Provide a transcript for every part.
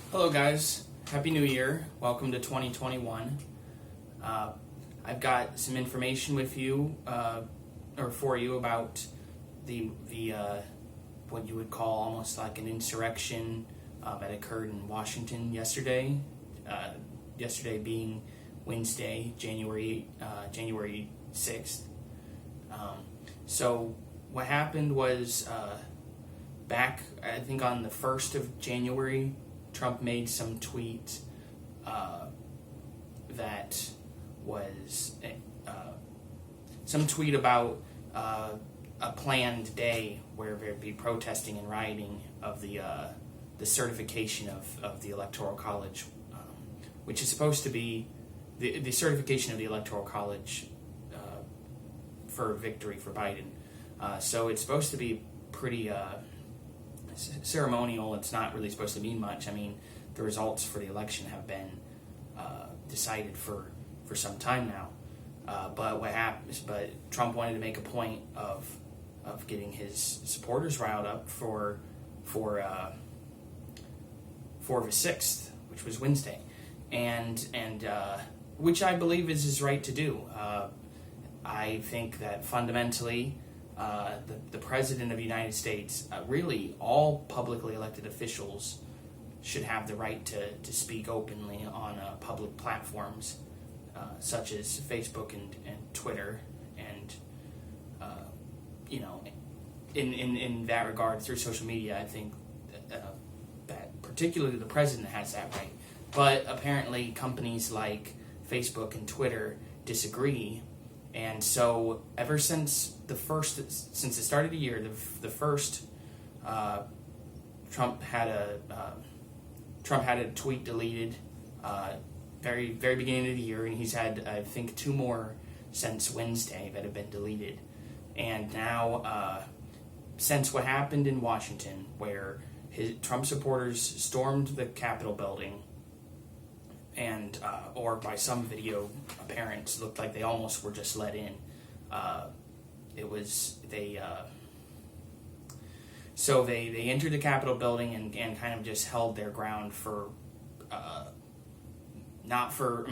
Hello guys, Happy New Year, welcome to 2021. I've got some information with you, or for you about the what you would call almost like an insurrection that occurred in Washington yesterday. Yesterday being Wednesday, January 6th. So what happened was back, I think on the 1st of January, Trump made some tweet that was some tweet about a planned day where there'd be protesting and rioting of the certification of the Electoral College, which is supposed to be the certification of the Electoral College for victory for Biden. So it's supposed to be pretty ceremonial. It's not really supposed to mean much. I mean, the results for the election have been decided for some time now. But what happens? But Trump wanted to make a point of getting his supporters riled up for the 6th, which was Wednesday, and which I believe is his right to do. I think that fundamentally, the President of the United States, really all publicly elected officials, should have the right to speak openly on public platforms such as Facebook and Twitter, and in that regard, through social media, I think that particularly the President has that right. But apparently, companies like Facebook and Twitter disagree. And so, ever since the start of the year, the first, Trump had a tweet deleted, very beginning of the year, and he's had, I think, 2 more since Wednesday that have been deleted. And now, since what happened in Washington, where Trump supporters stormed the Capitol building, and or by some video appearance looked like they almost were just let in. So they entered the Capitol building and kind of just held their ground for not for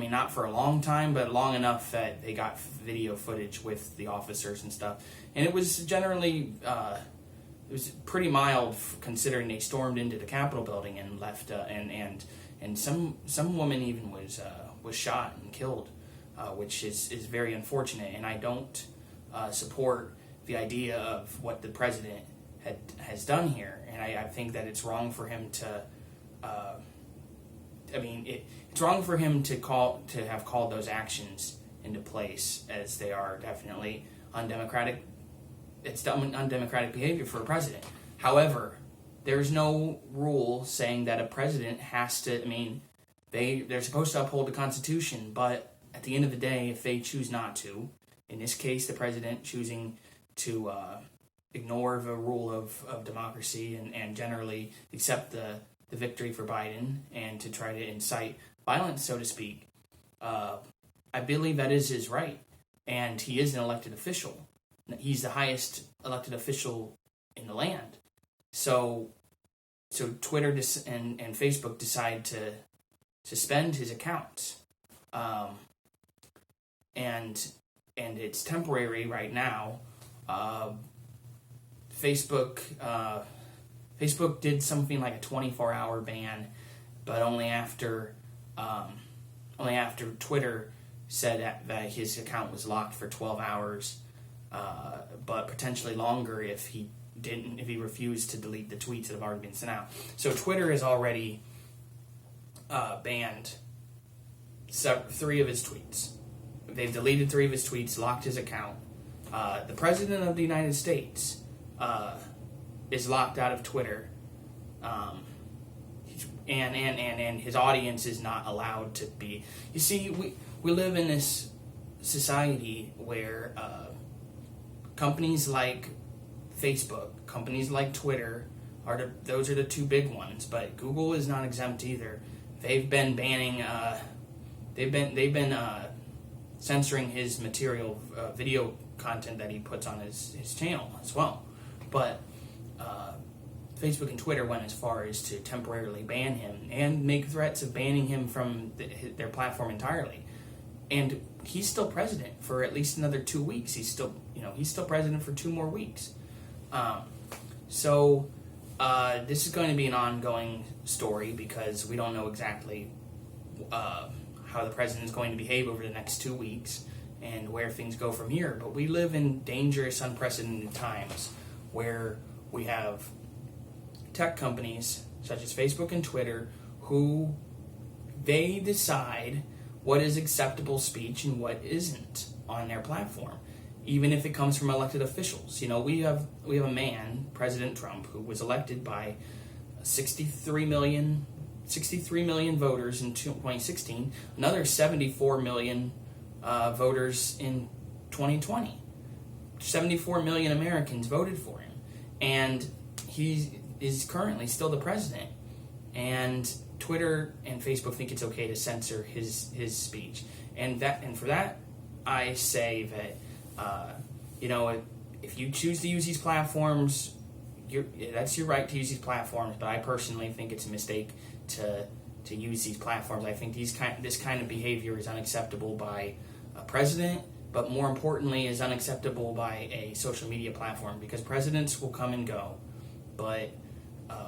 a long time, but long enough that they got video footage with the officers and stuff. And it was generally it was pretty mild considering they stormed into the Capitol building and left and some woman even was shot and killed, which is very unfortunate. And I don't support the idea of what the president has done here. And I think that it's wrong for him to. It's wrong for him to have called those actions into place, as they are definitely undemocratic. It's undemocratic behavior for a president. However, there's no rule saying that a president has to. They're supposed to uphold the Constitution, but at the end of the day, if they choose not to, in this case, the president choosing to ignore the rule of democracy and generally accept the victory for Biden and to try to incite violence, so to speak, I believe that is his right, and he is an elected official. He's the highest elected official in the land. So Twitter and Facebook decide to suspend his accounts, and it's temporary right now. Facebook did something like a 24-hour ban, but only after Twitter said that his account was locked for 12 hours, but potentially longer if he refused to delete the tweets that have already been sent out. So Twitter has already banned 3 of his tweets. They've deleted 3 of his tweets, locked his account. The President of the United States is locked out of Twitter, and his audience is not allowed to be. You see, we live in this society where companies like Facebook, companies like Twitter, those are the 2 big ones. But Google is not exempt either. They've been banning. They've been censoring his material, video content that he puts on his channel as well. But Facebook and Twitter went as far as to temporarily ban him and make threats of banning him from their platform entirely. And he's still president for at least another 2 weeks. He's still president for 2 more weeks. So this is going to be an ongoing story because we don't know exactly how the president is going to behave over the next 2 weeks and where things go from here. But we live in dangerous, unprecedented times where we have tech companies such as Facebook and Twitter who they decide what is acceptable speech and what isn't on their platform, even if it comes from elected officials. You know, we have a man, President Trump, who was elected by 63 million voters in 2016, another 74 million voters in 2020. 74 million Americans voted for him, and he is currently still the president. And Twitter and Facebook think it's okay to censor his speech, and for that, I say that if you choose to use these platforms, that's your right to use these platforms. But I personally think it's a mistake to use these platforms. I think this kind of behavior is unacceptable by a president, but more importantly, is unacceptable by a social media platform, because presidents will come and go, but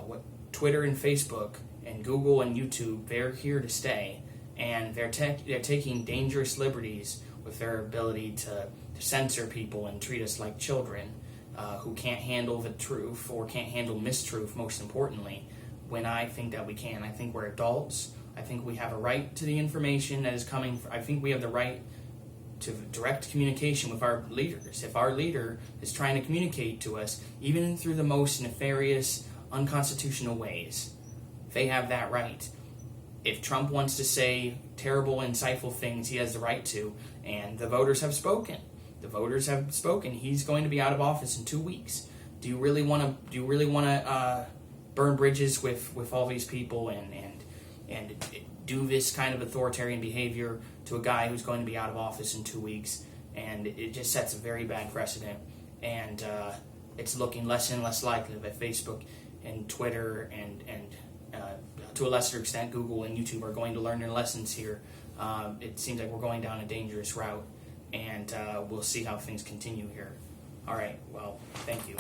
what Twitter and Facebook and Google and YouTube, they're here to stay, and they're taking dangerous liberties with their ability to censor people and treat us like children who can't handle the truth or can't handle mistruth, most importantly, when I think that we can. I think we're adults. I think we have a right to the information that is coming. I think we have the right to direct communication with our leaders. If our leader is trying to communicate to us, even through the most nefarious, unconstitutional ways, they have that right. If Trump wants to say terrible, insightful things, he has the right to, and the voters have spoken. The voters have spoken. He's going to be out of office in 2 weeks. Do you really want to burn bridges with all these people and do this kind of authoritarian behavior to a guy who's going to be out of office in 2 weeks? And it just sets a very bad precedent. And it's looking less and less likely that Facebook and Twitter and to a lesser extent Google and YouTube are going to learn their lessons here. It seems like we're going down a dangerous route, and we'll see how things continue here. All right, well, thank you.